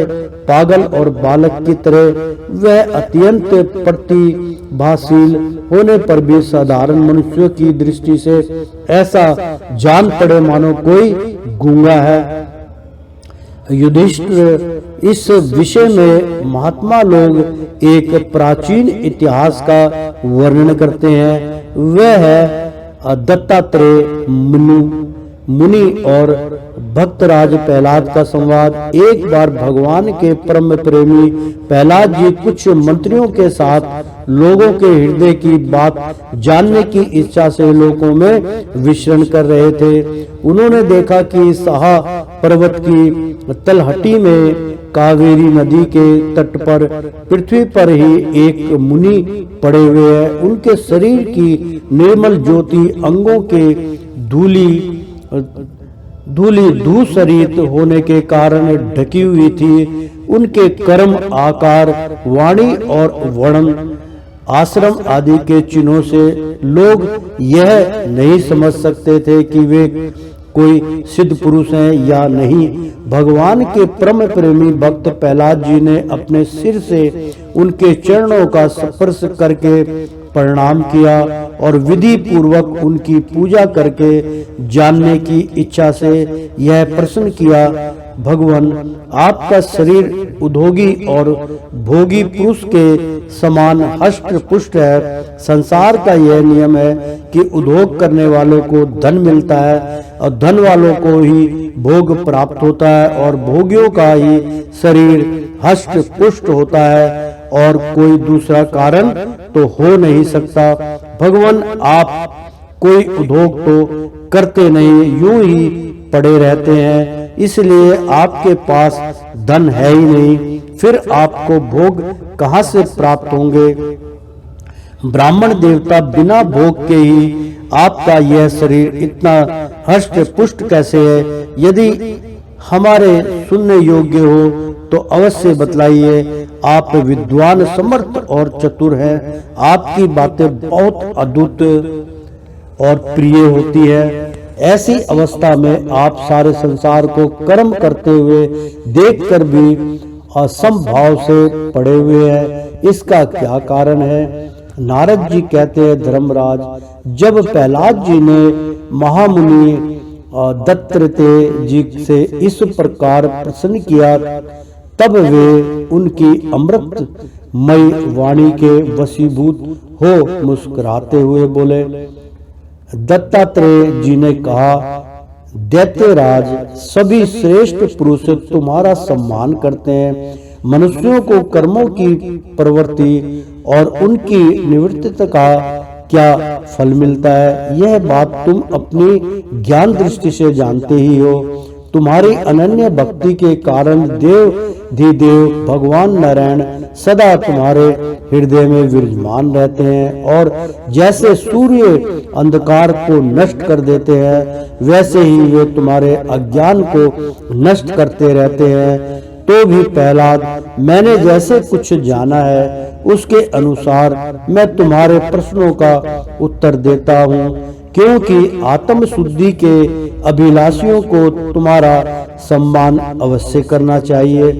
पागल और बालक की तरह वह अत्यंत प्रतिभाशील होने पर भी साधारण मनुष्यों की दृष्टि से ऐसा जान पड़े मानो कोई गूंगा है। युधिष्ठिर इस विषय में महात्मा लोग एक प्राचीन इतिहास का वर्णन करते हैं। वह है दत्तात्रेय मुनि और भक्तराज प्रहलाद का संवाद। एक बार भगवान के परम प्रेमी प्रहलाद जी कुछ मंत्रियों के साथ लोगों के हृदय की बात जानने की इच्छा से लोगों में विचरण कर रहे थे। उन्होंने देखा कि साहा पर्वत की तलहटी में कावेरी नदी के तट पर पृथ्वी पर ही एक मुनि पड़े हुए हैं। उनके शरीर की निर्मल ज्योति अंगों के धूसरित होने के कारण ढकी हुई थी। उनके कर्म, आकार, वाणी और वर्ण, आश्रम आदि के चिन्हों से लोग यह नहीं समझ सकते थे कि वे कोई सिद्ध पुरुष हैं या नहीं। भगवान के परम प्रेमी भक्त प्रहलाद जी ने अपने सिर से उनके चरणों का स्पर्श करके प्रणाम किया और विधि पूर्वक उनकी पूजा करके जानने की इच्छा से यह प्रश्न किया, भगवान आपका शरीर उद्योगी और भोगी पुरुष के समान हष्ट पुष्ट है। संसार का यह नियम है कि उद्योग करने वालों को धन मिलता है और धन वालों को ही भोग प्राप्त होता है और भोगियों का ही शरीर हष्ट पुष्ट होता है और कोई दूसरा कारण तो हो नहीं सकता। भगवान आप कोई उद्योग तो करते नहीं, यूं ही पड़े रहते हैं, इसलिए आपके पास धन है ही नहीं, फिर आपको भोग कहां से प्राप्त होंगे। ब्राह्मण देवता बिना भोग के ही आपका यह शरीर इतना हष्ट पुष्ट कैसे है? यदि हमारे सुनने योग्य हो तो अवश्य बतलाइए। आप विद्वान, समर्थ और चतुर हैं, आपकी बातें बहुत अद्भुत और प्रिय होती है। ऐसी अवस्था में आप सारे संसार को कर्म करते हुए देखकर भी असंभाव से पड़े हुए हैं, इसका क्या कारण है? नारद जी कहते हैं, धर्मराज, जब प्रहलाद जी ने महामुनि दत्तात्रेय जी से इस प्रकार प्रश्न किया, तब वे उनकी अमृतमयी वाणी के वशीभूत हो मुस्कुराते हुए बोले। दत्तात्रेय जी ने कहा, दैत्यराज, सभी श्रेष्ठ पुरुष तुम्हारा सम्मान करते हैं। मनुष्यों को कर्मों की प्रवृत्ति और उनकी निवृत्ति का क्या फल मिलता है, यह बात तुम अपनी ज्ञान दृष्टि से जानते ही हो। तुम्हारी अनन्य भक्ति के कारण देव भगवान नारायण सदा तुम्हारे हृदय में विराजमान रहते हैं और जैसे सूर्य अंधकार को नष्ट कर देते हैं, वैसे ही वे तुम्हारे अज्ञान को नष्ट करते रहते हैं। तो भी प्रहलाद, मैंने जैसे कुछ जाना है उसके अनुसार मैं तुम्हारे प्रश्नों का उत्तर देता हूँ, क्योंकि आत्म शुद्धि के अभिलाषियों को तुम्हारा सम्मान अवश्य करना चाहिए।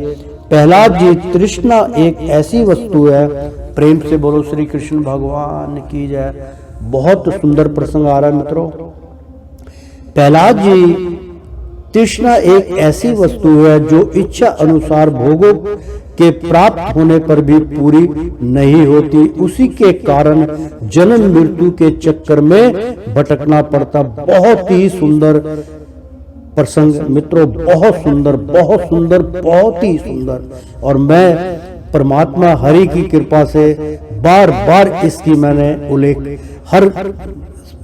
प्रहलाद जी, तृष्णा एक ऐसी वस्तु है, प्रेम से बोलो श्री कृष्ण भगवान की जय। बहुत सुंदर प्रसंग आ रहा है मित्रों। प्रहलाद जी, तृष्णा एक ऐसी वस्तु है जो इच्छा अनुसार भोगों के प्राप्त होने पर भी पूरी नहीं होती, उसी के कारण जन्म मृत्यु के चक्कर में भटकना पड़ता। बहुत ही सुंदर प्रसंग मित्रों, बहुत सुंदर, बहुत सुंदर, बहुत ही सुंदर। और मैं परमात्मा हरि की कृपा से बार बार इसकी मैंने उल्लेख, हर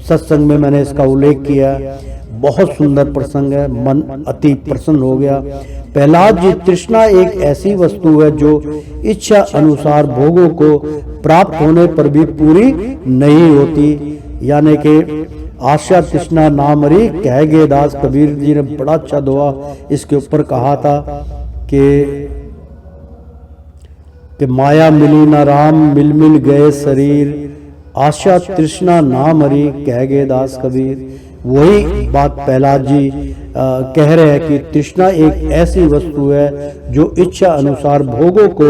सत्संग में मैंने इसका उल्लेख किया। बहुत सुंदर प्रसंग है, मन अति प्रसन्न हो गया। प्रहलाद जी, तृष्णा एक ऐसी वस्तु है जो इच्छा अनुसार भोगों को प्राप्त होने पर भी पूरी नहीं होती, यानी कि आशा तृष्णा ना मरी, कह गए दास कबीर जी ने बड़ा अच्छा दुआ इसके ऊपर कहा था कि माया मिली ना राम, मिल मिल गए शरीर, आशा तृष्णा ना मरी, कह गए दास कबीर। वही बात प्रहलाद जी कह रहे हैं कि तृष्णा एक ऐसी वस्तु है जो इच्छा अनुसार भोगों को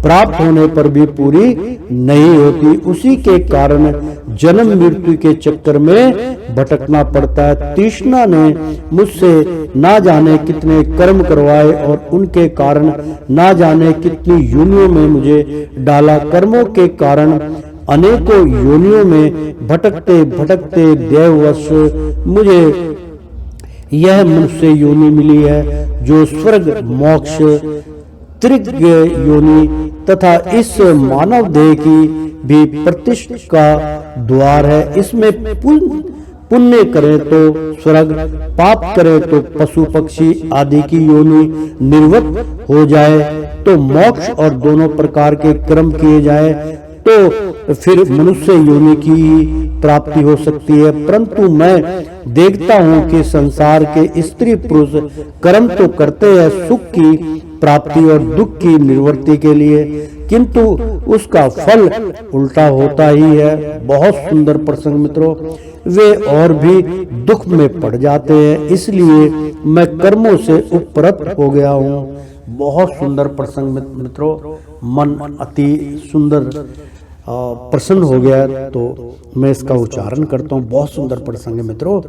प्राप्त होने पर भी पूरी नहीं होती, उसी के कारण जन्म मृत्यु के चक्कर में भटकना पड़ता है। तृष्णा ने मुझसे ना जाने कितने कर्म करवाए और उनके कारण ना जाने कितनी योनियों में मुझे डाला। कर्मों के कारण अनेकों योनियों में भटकते भटकते देववश मुझे यह मनुष्य योनि मिली है, जो स्वर्ग, मोक्ष, त्रिग योनि तथा इस मानव देह की भी प्रतिष्ठा का द्वार है। इसमें पुण्य करें तो स्वर्ग, पाप करें तो पशु पक्षी आदि की योनि निर्वृत्त हो जाए तो मोक्ष, और दोनों प्रकार के कर्म किए जाए तो फिर मनुष्य योनि की प्राप्ति हो सकती है। परंतु मैं देखता हूँ कि संसार के स्त्री पुरुष कर्म तो करते हैं सुख की प्राप्ति और दुख की निवृत्ति के लिए, किंतु उसका फल उल्टा होता ही है। बहुत सुंदर प्रसंग मित्रों, वे और भी दुख में पड़ जाते हैं, इसलिए मैं कर्मों से उपरत हो गया हूँ। बहुत सुंदर प्रसंग मित्रों, मन अति सुंदर प्रसन्न हो गया, तो मैं इसका उच्चारण करता हूँ। बहुत सुंदर प्रसंग है मित्रों,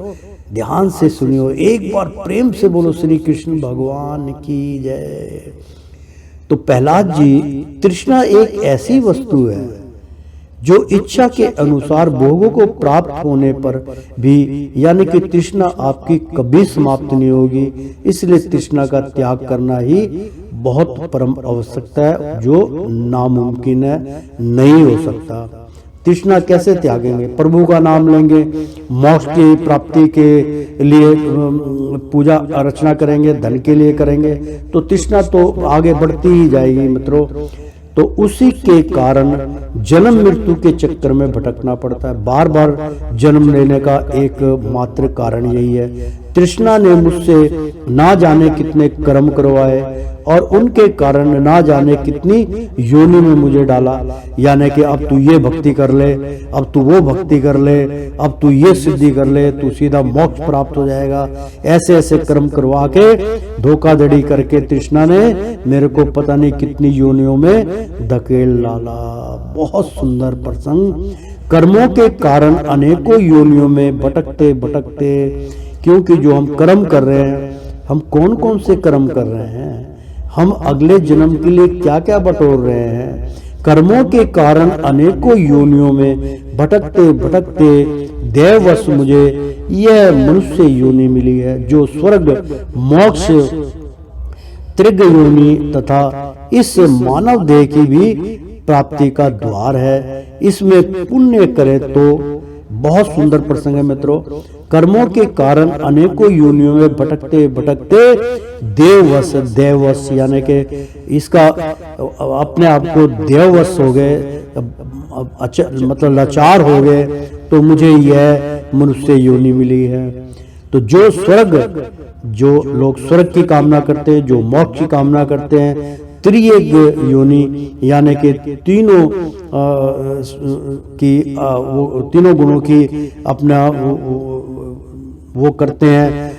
ध्यान से सुनियो, एक बार प्रेम से बोलो श्री कृष्ण भगवान की जय। तो प्रहलाद जी, तृष्णा एक ऐसी वस्तु है जो इच्छा के अनुसार भोगों को प्राप्त होने पर भी, यानी कि तृष्णा आपकी कभी समाप्त नहीं होगी। इसलिए तृष्णा का त्याग करना ही बहुत परम आवश्यकता है, जो नामुमकिन है, नहीं हो सकता। तृष्णा कैसे त्यागेंगे? प्रभु का नाम लेंगे, मोक्ष की प्राप्ति के लिए पूजा अर्चना करेंगे, धन के लिए करेंगे, तो तृष्णा तो आगे बढ़ती ही जाएगी मित्रों। तो उसी के कारण जन्म मृत्यु के चक्कर में भटकना पड़ता है। बार बार जन्म लेने का एक मात्र कारण यही है। तृष्णा ने मुझसे ना जाने कितने कर्म करवाए और उनके कारण ना जाने कितनी योनि में मुझे डाला, यानी कि अब तू ये भक्ति कर ले, अब तू वो भक्ति कर ले, अब तू ये सिद्धि कर ले, तू सीधा मोक्ष प्राप्त हो जाएगा। ऐसे ऐसे कर्म करवा के धोखाधड़ी करके तृष्णा ने मेरे को पता नहीं कितनी योनियों में धकेल डाला। बहुत सुंदर प्रसंग। कर्मों के कारण अनेकों योनियों में भटकते भटकते, क्योंकि जो हम कर्म कर रहे हैं, हम कौन कौन से कर्म कर रहे हैं, हम अगले जन्म के लिए क्या क्या बटोर रहे हैं। कर्मों के कारण अनेकों योनियों में भटकते भटकते देववश मुझे यह मनुष्य योनि मिली है, जो स्वर्ग मोक्ष त्रिग योनि तथा इस मानव देह की भी प्राप्ति का द्वार है। इसमें पुण्य करे तो, बहुत सुंदर प्रसंग है मित्रों, कर्मों के कारण अनेकों योनियों में भटकते भटकते देववश यानी कि इसका अपने आप को देववश हो गए, मतलब लाचार हो गए, तो मुझे यह मनुष्य योनि मिली है। तो जो लोग स्वर्ग की कामना करते हैं, जो मोक्ष की कामना करते हैं, त्रियग योनि यानी कि तीनों तीनों गुणों की अपना वो करते हैं,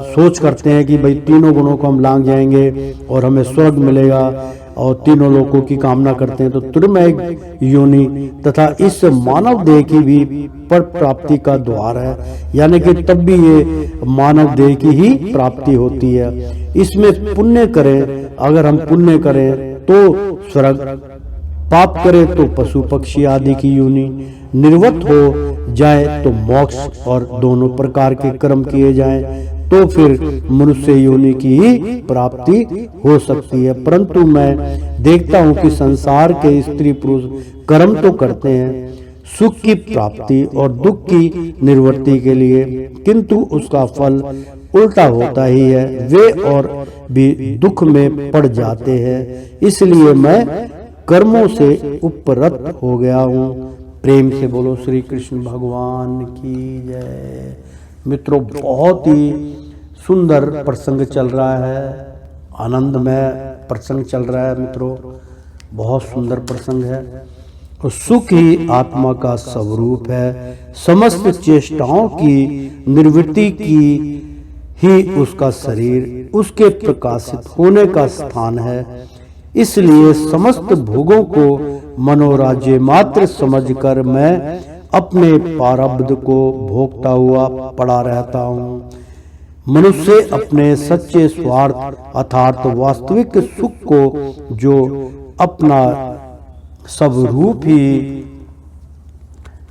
सोच करते हैं कि भाई तीनों गुणों को हम लांग जाएंगे और हमें स्वर्ग मिलेगा, और तीनों लोगों की कामना करते हैं, तो त्रिमय योनि तथा इस मानव देह की भी पर प्राप्ति का द्वार है, यानी कि तब भी ये मानव देह की ही प्राप्ति होती है। इसमें पुण्य करें, अगर हम पुण्य करें तो स्वर्ग, पाप करें तो पशु पक्षी आदि की योनि, निर्वत हो जाए तो मोक्ष, और दोनों प्रकार के कर्म किए जाएं तो फिर मनुष्य योनि की ही प्राप्ति हो सकती है। परंतु मैं देखता हूं कि संसार के स्त्री पुरुष कर्म तो करते हैं सुख की प्राप्ति और दुख की निवृत्ति के लिए, किंतु उसका फल उल्टा होता ही है, वे और भी दुख में पड़ जाते हैं। इसलिए मैं कर्मों से उपरत हो गया हूँ। प्रेम से बोलो श्री कृष्ण भगवान की जय। मित्रों, बहुत ही सुंदर प्रसंग चल रहा है, आनंदमय प्रसंग चल रहा है मित्रों, बहुत सुंदर प्रसंग है। तो सुख ही आत्मा का स्वरूप है, समस्त चेष्टाओं की निवृत्ति की ही उसका शरीर, उसके प्रकाशित होने का स्थान है। इसलिए समस्त भोगों को मनोराज्य मात्र समझकर मैं अपने प्रारब्ध को भोगता हुआ पड़ा रहता हूँ। मनुष्य अपने सच्चे स्वार्थ अर्थात वास्तविक सुख को जो अपना स्वरूप ही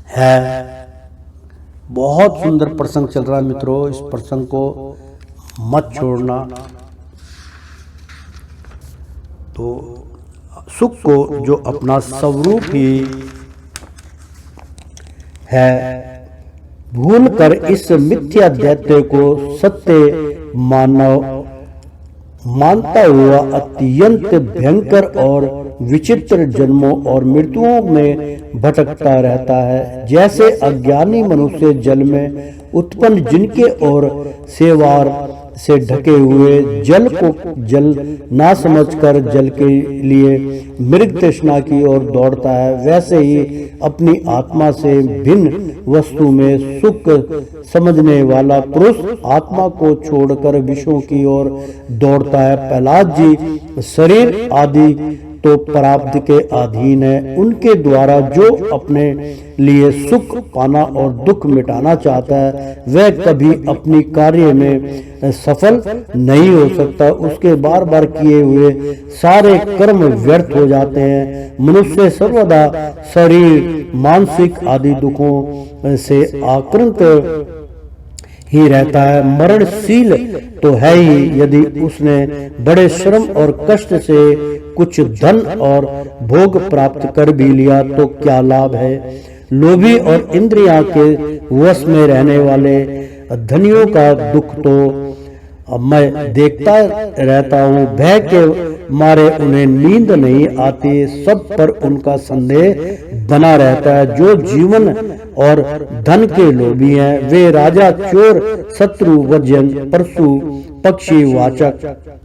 है। बहुत सुंदर प्रसंग चल रहा है मित्रों, इस प्रसंग को मत छोड़ना। तो सुख को जो अपना स्वरूप ही है, भूल कर इस मिथ्या दैत्य को सत्य मानता हुआ अत्यंत भयंकर और विचित्र जन्मों और मृत्युओं में भटकता रहता है। जैसे अज्ञानी मनुष्य जल में उत्पन्न जिनके और सेवार से ढके हुए जल को जल ना समझकर जल के लिए मृग तृष्णा की ओर दौड़ता है, वैसे ही अपनी आत्मा से भिन्न वस्तु में सुख समझने वाला पुरुष आत्मा को छोड़कर विषयों की ओर दौड़ता है। प्रहलाद जी शरीर आदि तो प्राप्त के अधीन है, उनके द्वारा जो अपने लिए सुख पाना और दुख मिटाना चाहता है वह कभी अपनी कार्य में सफल नहीं हो सकता। उसके बार बार किए हुए सारे कर्म व्यर्थ हो जाते हैं। मनुष्य सर्वदा शरीर मानसिक आदि दुखों से आक्रांत ही रहता है, मरणशील तो है ही। यदि उसने बड़े श्रम और कष्ट से कुछ धन और भोग प्राप्त कर भी लिया तो क्या लाभ है। लोभी और इंद्रिया के वश में रहने वाले धनियों का दुख तो मैं देखता रहता हूँ, भय के मारे उन्हें नींद नहीं आती, सब पर उनका संदेह बना रहता है। जो जीवन और धन के लोभी हैं वे राजा, चोर, शत्रु, वज्जन, परशु, पक्षी, वाचक,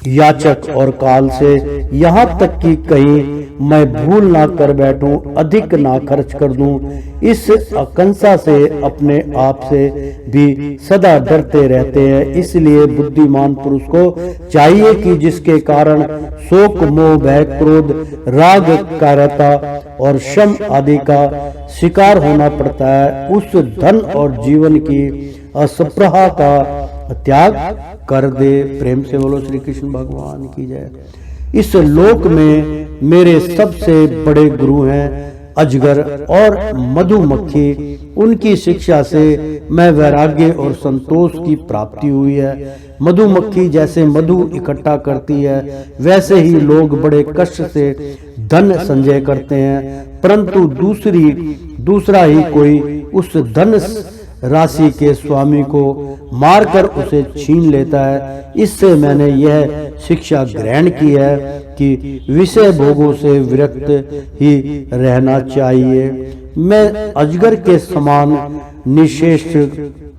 याचक और काल से, यहाँ तक कि कहीं मैं भूल ना कर बैठूं, अधिक ना खर्च कर दूं, इस आकांक्षा से अपने आप से भी सदा डरते रहते हैं। इसलिए बुद्धिमान पुरुष को चाहिए कि जिसके कारण शोक, मोह, भय, क्रोध, राग, कायरता और शम आदि का शिकार होना पड़ता है, उस धन और जीवन की अस्पृहा का त्याग कर दे। प्रेम से बोलो श्री कृष्ण भगवान की जय। इस लोक में मेरे सबसे बड़े गुरु हैं अजगर और मधुमक्खी। उनकी शिक्षा से मैं वैराग्य और संतोष की प्राप्ति हुई है। मधुमक्खी जैसे मधु इकट्ठा करती है वैसे ही लोग बड़े कष्ट से धन संचय करते हैं, परंतु दूसरा ही कोई उस धन राशि के स्वामी को मारकर उसे छीन लेता है। इससे मैंने यह शिक्षा ग्रहण की है कि विषय भोगों से विरक्त ही रहना चाहिए। मैं अजगर के समान निशेष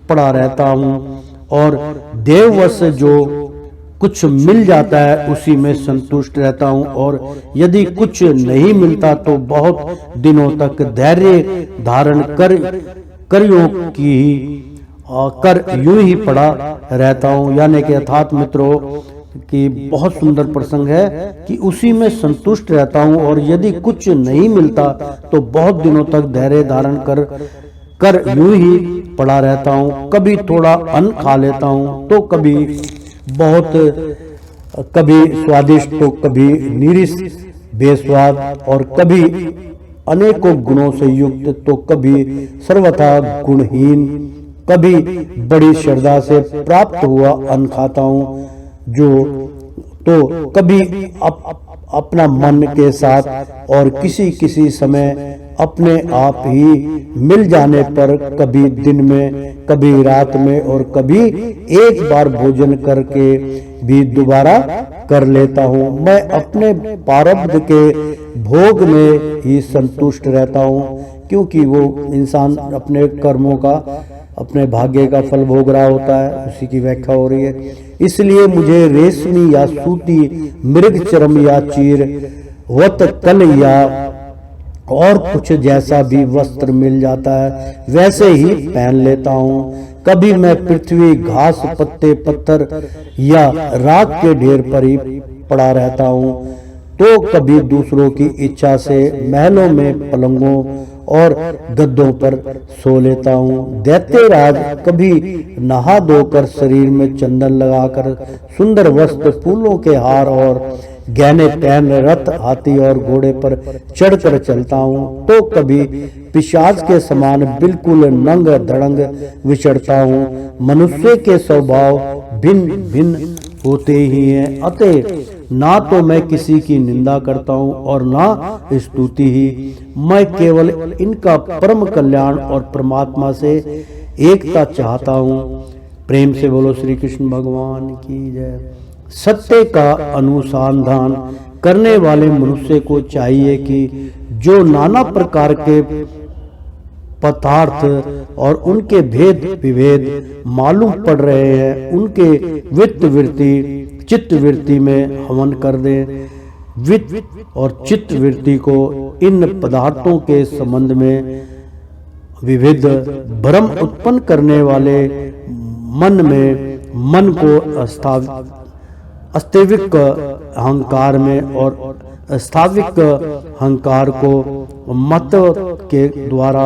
पड़ा रहता हूँ और देववश जो कुछ मिल जाता है उसी में संतुष्ट रहता हूँ, और यदि कुछ नहीं मिलता तो बहुत दिनों तक धैर्य धारण कर यूं ही पड़ा रहता हूँ। यानी कि अर्थात मित्रों कि बहुत सुंदर प्रसंग है कि उसी में संतुष्ट रहता हूँ, और यदि कुछ नहीं मिलता तो बहुत दिनों तक धैर्य धारण कर यूं ही पड़ा रहता हूँ। कभी थोड़ा अन्न खा लेता हूँ तो कभी स्वादिष्ट तो कभी निरिस बेस्वाद, और कभी अनेकों गुणों से युक्त तो कभी सर्वथा गुणहीन। कभी बड़ी श्रद्धा से प्राप्त हुआ अन्न खाता हूँ तो कभी अपना मन के साथ और किसी समय अपने आप ही मिल जाने पर, कभी दिन में, कभी रात में, और कभी एक बार भोजन करके भी दोबारा कर लेता हूँ। मैं अपने प्रारब्ध के भोग में ही संतुष्ट रहता हूँ, क्योंकि वो इंसान अपने कर्मों का, अपने भाग्य का फल भोग रहा होता है, उसी की व्याख्या हो रही है। इसलिए मुझे रेशमी या सूती, मृग चर्म या चीर, वत कल या और कुछ जैसा भी वस्त्र मिल जाता है वैसे ही पहन लेता हूँ। कभी मैं पृथ्वी, घास, पत्ते, पत्थर या राख के ढेर पर ही पड़ा रहता हूँ, तो कभी दूसरों की इच्छा से महलों में पलंगों और गद्दों पर सो लेता हूँ। दैत्यराज कभी नहा धोकर शरीर में चंदन लगाकर सुंदर वस्त्र, फूलों के हार और गहने पहन रथ, हाथी और घोड़े पर चढ़कर चलता हूँ, तो कभी पिशाच के समान बिल्कुल नंग धड़ंग विचरता हूँ। मनुष्य के स्वभाव भिन्न भिन्न होते ही हैं, अतः ना तो मैं किसी की निंदा करता हूँ और ना स्तुति ही। मैं केवल इनका परम कल्याण और परमात्मा से एकता चाहता हूँ। प्रेम से बोलो श्री कृष्ण भगवान की जय। सत्य का अनुसंधान करने वाले मनुष्य को चाहिए कि जो नाना प्रकार के पदार्थ और उनके भेद विभेद मालूम पड़ रहे हैं, उनके वित्त वृत्ति चित्त वृत्ति में हवन कर दें। वित्त और चित्त वृत्ति को इन पदार्थों के संबंध में विविध भ्रम उत्पन्न करने वाले मन में मन को अस्तित्विक अहंकार में और स्थाविक अहंकार को महत्व के द्वारा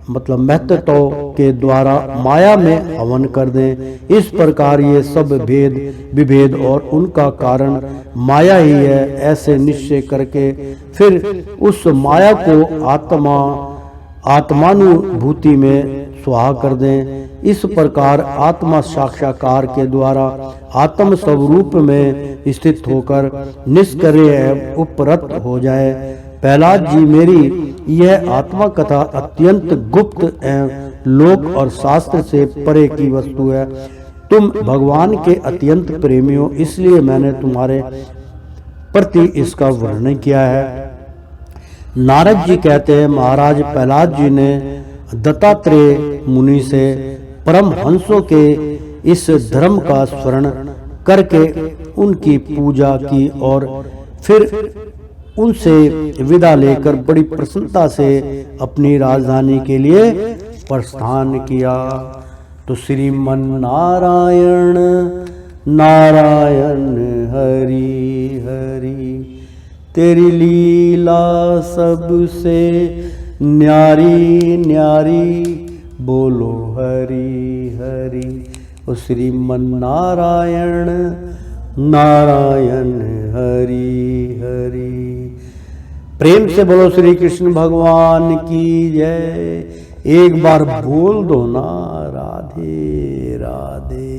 मतलब महत्व के द्वारा माया में हवन कर दें। इस प्रकार ये सब भेद विभेद और उनका कारण माया ही है, ऐसे निश्चय करके फिर उस माया को आत्मानुभूति में स्वाहा कर दें। इस प्रकार आत्मा साक्षात्कार के द्वारा आत्म स्वरूप में स्थित होकर निष्क्रिय उपरत हो जाए। प्रहलाद जी, मेरी यह आत्मा कथा अत्यंत गुप्त एवं लोक और शास्त्र से परे की वस्तु है। तुम भगवान के अत्यंत प्रेमी हो, इसलिए मैंने तुम्हारे प्रति इसका वर्णन किया है। नारद जी कहते हैं, महाराज प्रहलाद जी ने दत्तात्रेय मुनि से परमहंसों के इस धर्म का स्मरण करके उनकी पूजा की और फिर उनसे विदा लेकर बड़ी प्रसन्नता से अपनी राजधानी के लिए प्रस्थान किया। तो श्रीमन नारायण नारायण हरि हरि, तेरी लीला सबसे न्यारी न्यारी, बोलो हरि हरि। ओ श्रीमन नारायण नारायण हरि हरि। प्रेम से बोलो श्री कृष्ण भगवान की जय। एक बार बोल दो ना, राधे राधे।